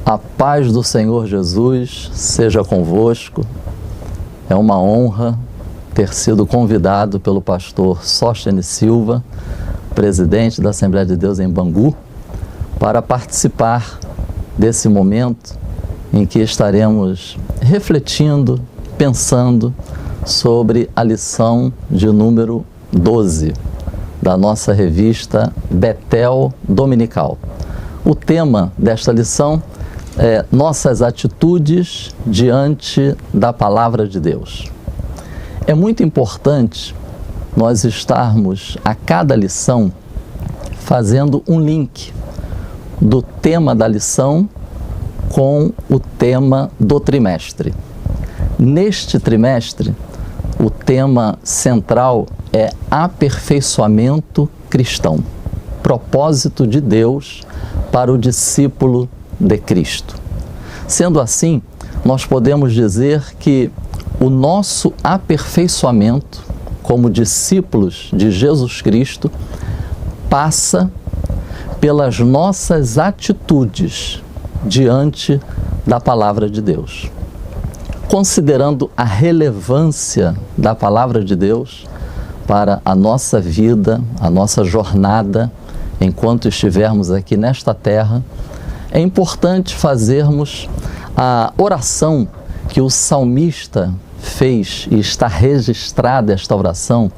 A paz do Senhor Jesus seja convosco. É uma honra ter sido convidado pelo pastor Sóstenes Silva, presidente da Assembleia de Deus em Bangu, para participar desse momento em que estaremos refletindo, pensando sobre a lição de número 12 da nossa revista Betel Dominical. O tema desta lição é nossas atitudes diante da Palavra de Deus. É muito importante nós estarmos a cada lição fazendo um link do tema da lição com o tema do trimestre. Neste trimestre, o tema central é aperfeiçoamento cristão, propósito de Deus para o discípulo de Cristo. Sendo assim, nós podemos dizer que o nosso aperfeiçoamento como discípulos de Jesus Cristo passa pelas nossas atitudes diante da Palavra de Deus. Considerando a relevância da Palavra de Deus para a nossa vida, a nossa jornada, enquanto estivermos aqui nesta terra, é importante fazermos a oração que o salmista fez, e está registrada esta oração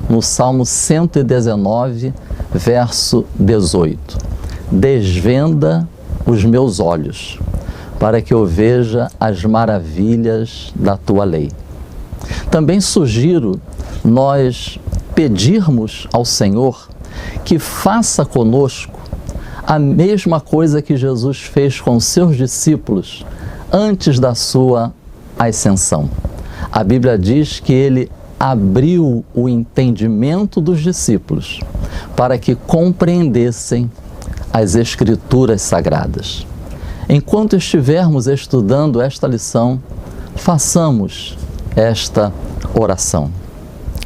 no Salmo 119, verso 18. Desvenda os meus olhos, para que eu veja as maravilhas da tua lei. Também sugiro nós pedirmos ao Senhor que faça conosco a mesma coisa que Jesus fez com os seus discípulos antes da sua ascensão. A Bíblia diz que ele abriu o entendimento dos discípulos para que compreendessem as Escrituras Sagradas. Enquanto estivermos estudando esta lição, façamos esta oração.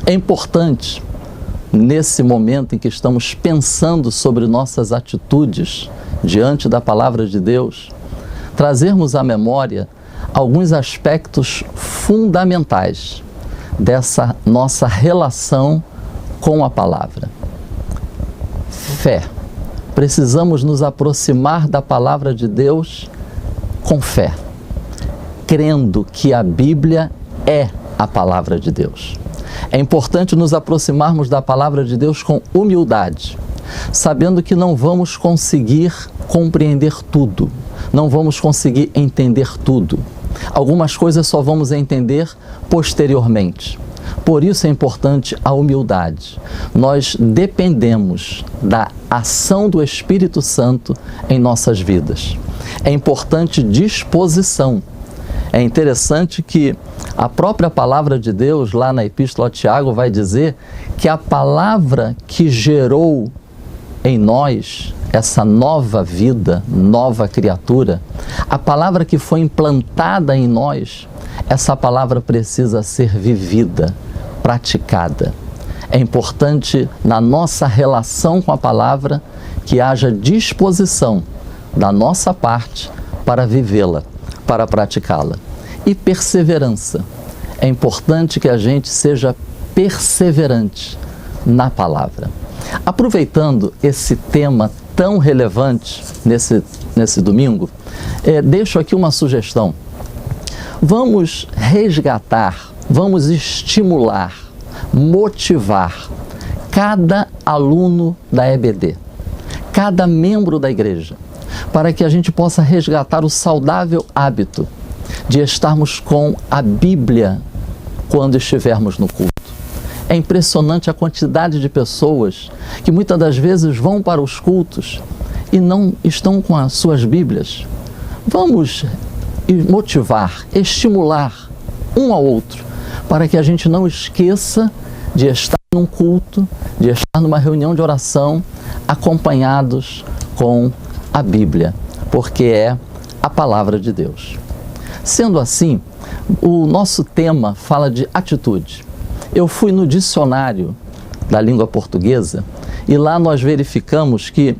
É importante, nesse momento em que estamos pensando sobre nossas atitudes diante da Palavra de Deus, trazermos à memória alguns aspectos fundamentais dessa nossa relação com a Palavra. Fé. Precisamos nos aproximar da Palavra de Deus com fé, crendo que a Bíblia é a Palavra de Deus. É importante nos aproximarmos da Palavra de Deus com humildade, sabendo que não vamos conseguir compreender tudo, não vamos conseguir entender tudo. Algumas coisas só vamos entender posteriormente. Por isso é importante a humildade. Nós dependemos da ação do Espírito Santo em nossas vidas. É importante disposição. É interessante que a própria palavra de Deus, lá na Epístola a Tiago, vai dizer que a palavra que gerou em nós essa nova vida, nova criatura, a palavra que foi implantada em nós, essa palavra precisa ser vivida, praticada. É importante, na nossa relação com a palavra, que haja disposição da nossa parte para vivê-la, para praticá-la. E perseverança. É importante que a gente seja perseverante na palavra. Aproveitando esse tema tão relevante nesse domingo, deixo aqui uma sugestão. Vamos resgatar, vamos estimular, motivar cada aluno da EBD, cada membro da igreja, para que a gente possa resgatar o saudável hábito de estarmos com a Bíblia quando estivermos no culto. É impressionante a quantidade de pessoas que muitas das vezes vão para os cultos e não estão com as suas Bíblias. Vamos motivar, estimular um ao outro, para que a gente não esqueça de estar num culto, de estar numa reunião de oração, acompanhados com a Bíblia, porque é a Palavra de Deus. Sendo assim, o nosso tema fala de atitude. Eu fui no dicionário da língua portuguesa e lá nós verificamos que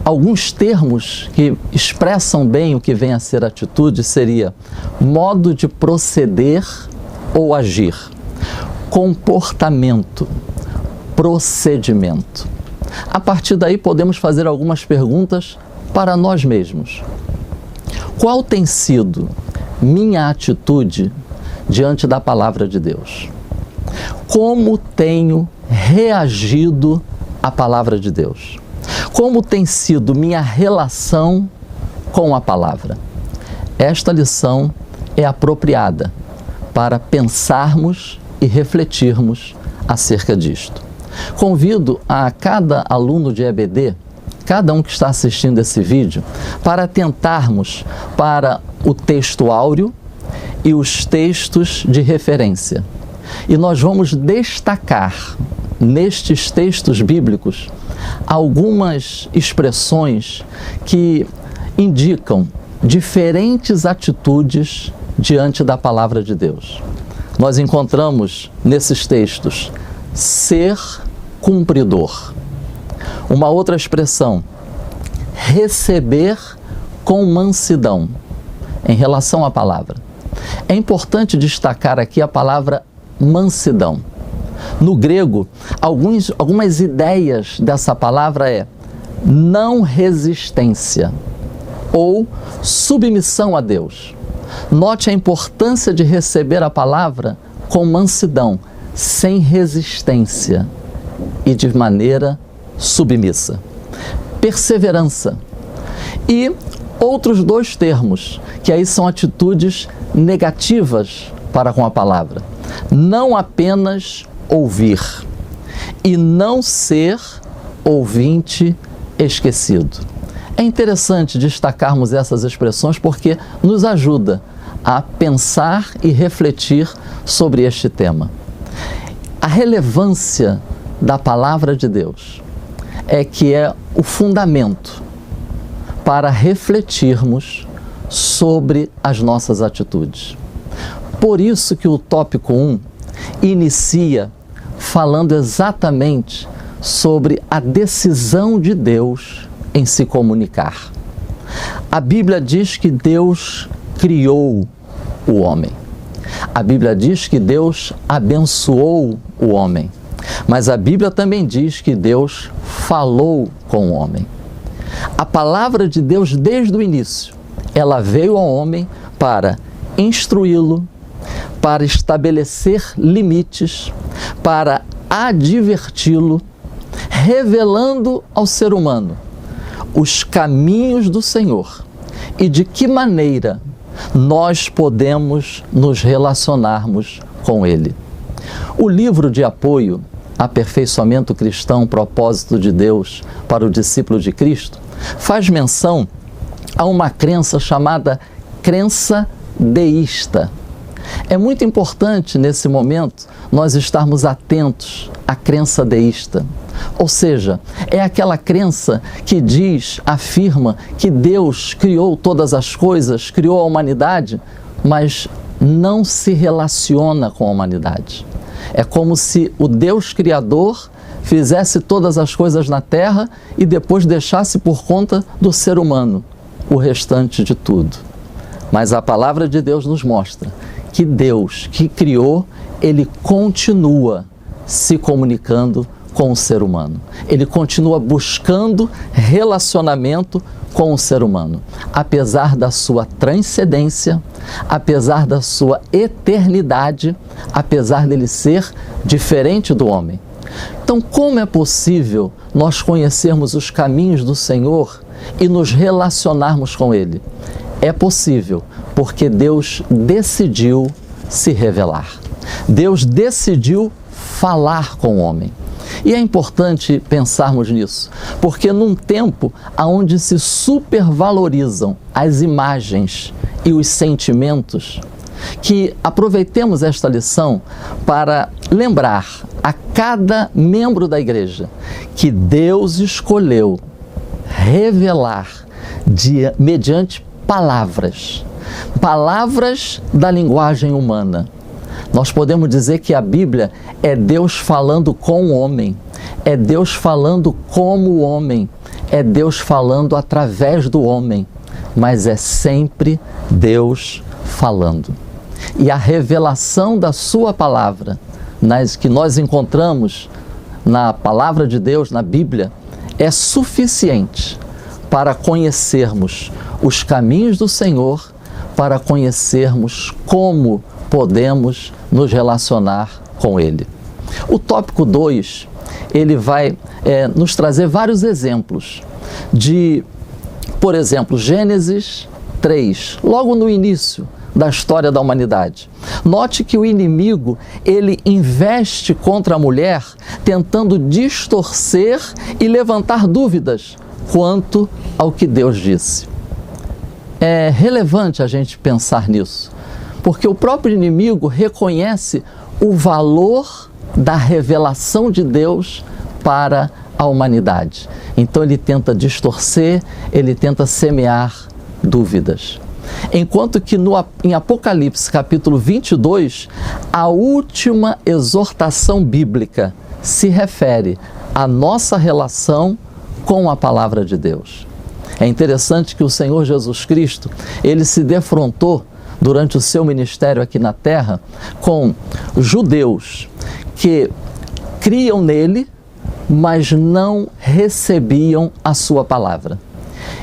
alguns termos que expressam bem o que vem a ser atitude seria modo de proceder ou agir, comportamento, procedimento. A partir daí podemos fazer algumas perguntas para nós mesmos. Qual tem sido minha atitude diante da palavra de Deus? Como tenho reagido à palavra de Deus? Como tem sido minha relação com a palavra? Esta lição é apropriada para pensarmos e refletirmos acerca disto. Convido a cada aluno de EBD, cada um que está assistindo esse vídeo, para atentarmos para o texto áureo e os textos de referência. E nós vamos destacar nestes textos bíblicos algumas expressões que indicam diferentes atitudes diante da palavra de Deus. Nós encontramos nesses textos ser cumpridor. Uma outra expressão, receber com mansidão em relação à palavra. É importante destacar aqui a palavra mansidão. No grego, algumas ideias dessa palavra é não resistência ou submissão a Deus. Note a importância de receber a palavra com mansidão, sem resistência e de maneira submissa. Perseverança. E outros dois termos, que aí são atitudes negativas para com a palavra. Não apenas ouvir e não ser ouvinte esquecido. É interessante destacarmos essas expressões porque nos ajuda a pensar e refletir sobre este tema. A relevância da palavra de Deus é que é o fundamento para refletirmos sobre as nossas atitudes. Por isso que o tópico 1 inicia falando exatamente sobre a decisão de Deus em se comunicar. A Bíblia diz que Deus criou o homem. A Bíblia diz que Deus abençoou o homem. Mas a Bíblia também diz que Deus falou com o homem. A palavra de Deus, desde o início, ela veio ao homem para instruí-lo, para estabelecer limites, para adverti-lo, revelando ao ser humano os caminhos do Senhor e de que maneira nós podemos nos relacionarmos com Ele. O livro de apoio Aperfeiçoamento Cristão, Propósito de Deus para o Discípulo de Cristo, faz menção a uma crença chamada crença deísta. É muito importante nesse momento nós estarmos atentos à crença deísta. Ou seja, é aquela crença que diz, afirma que Deus criou todas as coisas, criou a humanidade, mas não se relaciona com a humanidade. É como se o Deus Criador fizesse todas as coisas na Terra e depois deixasse por conta do ser humano o restante de tudo. Mas a palavra de Deus nos mostra que Deus que criou, Ele continua se comunicando com o ser humano. Ele continua buscando relacionamento com o ser humano. Apesar da sua transcendência, apesar da sua eternidade, apesar dele ser diferente do homem. Então, como é possível nós conhecermos os caminhos do Senhor e nos relacionarmos com Ele? É possível, porque Deus decidiu se revelar. Deus decidiu falar com o homem. E é importante pensarmos nisso, porque num tempo onde se supervalorizam as imagens e os sentimentos, que aproveitemos esta lição para lembrar a cada membro da igreja que Deus escolheu revelar mediante palavras da linguagem humana. Nós podemos dizer que a Bíblia é Deus falando com o homem, é Deus falando como o homem, é Deus falando através do homem, mas é sempre Deus falando. E a revelação da sua palavra, que nós encontramos na palavra de Deus, na Bíblia, é suficiente para conhecermos os caminhos do Senhor, para conhecermos como podemos nos relacionar com Ele. O tópico 2, ele vai nos trazer vários exemplos de, por exemplo, Gênesis 3, logo no início da história da humanidade. Note que o inimigo, ele investe contra a mulher, tentando distorcer e levantar dúvidas quanto ao que Deus disse. É relevante a gente pensar nisso, porque o próprio inimigo reconhece o valor da revelação de Deus para a humanidade. Então ele tenta distorcer, ele tenta semear dúvidas. Enquanto que em Apocalipse capítulo 22, a última exortação bíblica se refere à nossa relação com a palavra de Deus. É interessante que o Senhor Jesus Cristo, ele se defrontou durante o seu ministério aqui na terra com judeus que criam nele, mas não recebiam a sua palavra.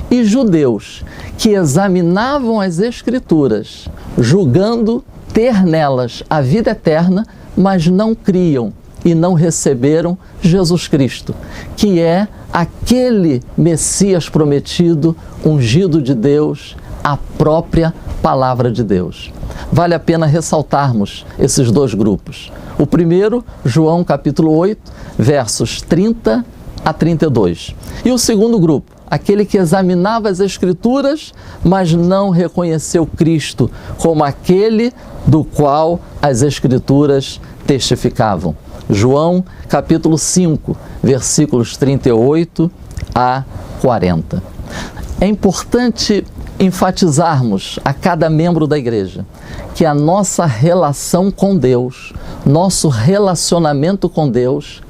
E judeus que examinavam as Escrituras, julgando ter nelas a vida eterna, mas não criam e não receberam Jesus Cristo, que é aquele Messias prometido, ungido de Deus, a própria palavra de Deus. Vale a pena ressaltarmos esses dois grupos. O primeiro, João capítulo 8, versos 30 a 32. E o segundo grupo, aquele que examinava as Escrituras, mas não reconheceu Cristo como aquele do qual as Escrituras testificavam. João capítulo 5, versículos 38 a 40. É importante enfatizarmos a cada membro da igreja que a nossa relação com Deus, nosso relacionamento com Deus,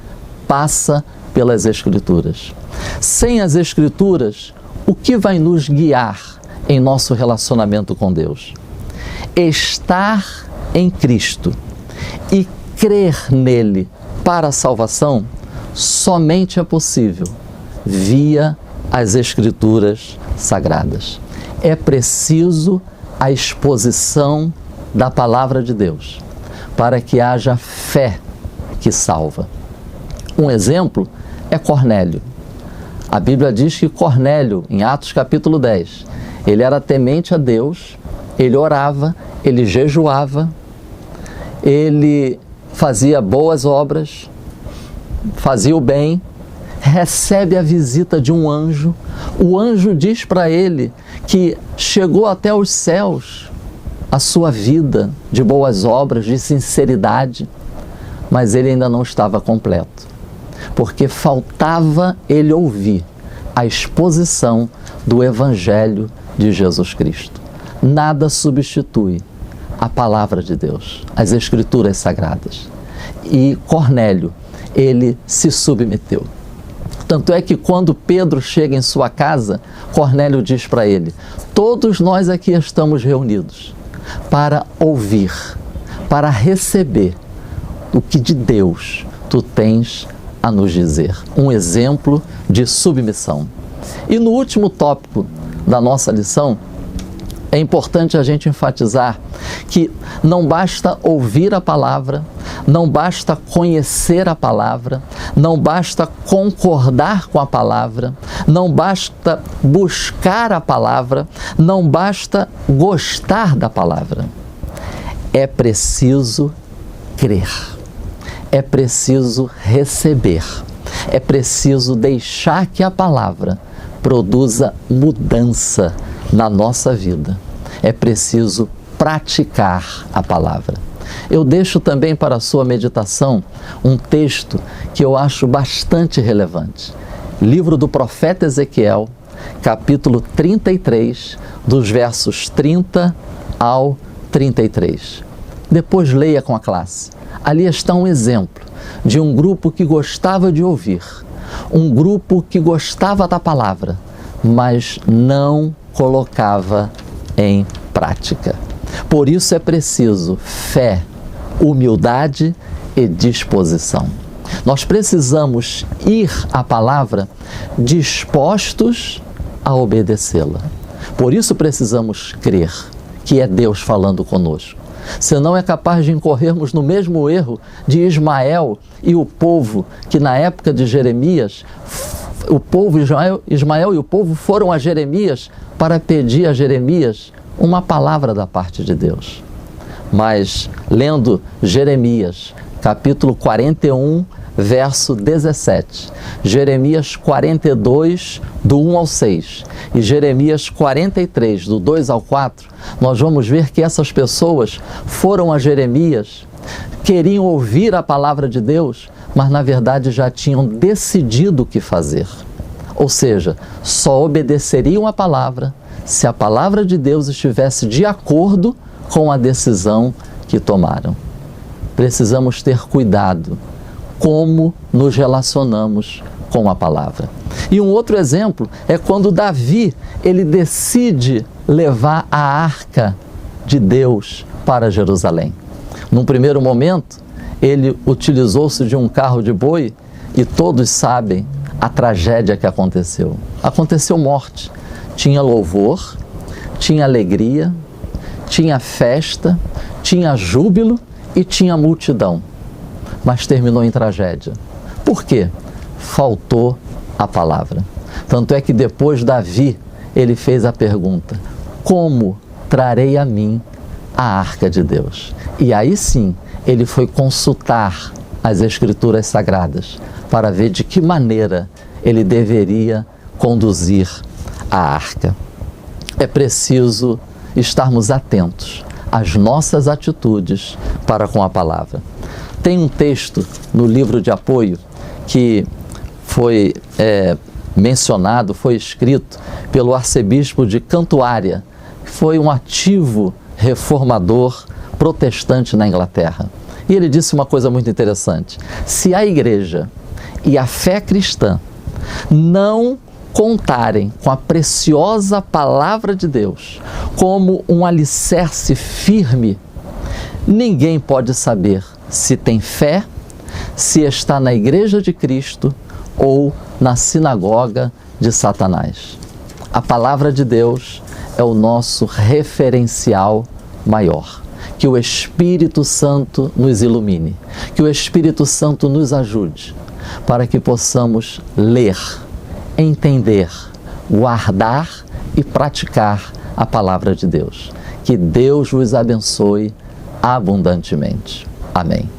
passa pelas Escrituras. Sem as Escrituras, o que vai nos guiar em nosso relacionamento com Deus? Estar em Cristo e crer nele para a salvação somente é possível via as Escrituras sagradas. É preciso a exposição da palavra de Deus para que haja fé que salva. Um exemplo é Cornélio. A Bíblia diz que Cornélio, em Atos capítulo 10, ele era temente a Deus, ele orava, ele jejuava, ele fazia boas obras, fazia o bem, recebe a visita de um anjo. O anjo diz para ele que chegou até os céus a sua vida de boas obras, de sinceridade, mas ele ainda não estava completo, porque faltava ele ouvir a exposição do Evangelho de Jesus Cristo. Nada substitui a palavra de Deus, as Escrituras sagradas. E Cornélio, ele se submeteu. Tanto é que quando Pedro chega em sua casa, Cornélio diz para ele: todos nós aqui estamos reunidos para ouvir, para receber o que de Deus tu tens a nos dizer. Um exemplo de submissão. E no último tópico da nossa lição, é importante a gente enfatizar que não basta ouvir a palavra, não basta conhecer a palavra, não basta concordar com a palavra, não basta buscar a palavra, não basta gostar da palavra. É preciso crer, é preciso receber, é preciso deixar que a palavra produza mudança na nossa vida. É preciso praticar a palavra. Eu deixo também para a sua meditação um texto que eu acho bastante relevante. Livro do profeta Ezequiel, capítulo 33, dos versos 30 ao 33. Depois leia com a classe. Ali está um exemplo de um grupo que gostava de ouvir, um grupo que gostava da palavra, mas não colocava em prática. Por isso é preciso fé, humildade e disposição. Nós precisamos ir à palavra dispostos a obedecê-la. Por isso precisamos crer que é Deus falando conosco. Senão é capaz de incorrermos no mesmo erro de Ismael e o povo, que na época de Jeremias, Ismael e o povo foram a Jeremias para pedir a Jeremias uma palavra da parte de Deus. Mas, lendo Jeremias, capítulo 41, verso 17, Jeremias 42, do 1 ao 6, e Jeremias 43, do 2 ao 4, nós vamos ver que essas pessoas foram a Jeremias, queriam ouvir a palavra de Deus, mas na verdade já tinham decidido o que fazer. Ou seja, só obedeceriam a palavra se a palavra de Deus estivesse de acordo com a decisão que tomaram. Precisamos ter cuidado como nos relacionamos com a palavra. E um outro exemplo é quando Davi, ele decide levar a arca de Deus para Jerusalém. Num primeiro momento, ele utilizou-se de um carro de boi e todos sabem a tragédia que aconteceu. Aconteceu morte. Tinha louvor, tinha alegria, tinha festa, tinha júbilo e tinha multidão. Mas terminou em tragédia. Por quê? Faltou a palavra. Tanto é que depois Davi, ele fez a pergunta: como trarei a mim a arca de Deus? E aí sim, ele foi consultar as Escrituras Sagradas para ver de que maneira ele deveria conduzir a arca. É preciso estarmos atentos às nossas atitudes para com a palavra. Tem um texto no livro de apoio que foi mencionado, foi escrito pelo arcebispo de Cantuária, que foi um ativo reformador protestante na Inglaterra. E ele disse uma coisa muito interessante: se a igreja e a fé cristã não contarem com a preciosa palavra de Deus como um alicerce firme, ninguém pode saber se tem fé, se está na igreja de Cristo ou na sinagoga de Satanás. A palavra de Deus é o nosso referencial maior. Que o Espírito Santo nos ilumine, que o Espírito Santo nos ajude para que possamos ler, entender, guardar e praticar a palavra de Deus. Que Deus vos abençoe abundantemente. Amém.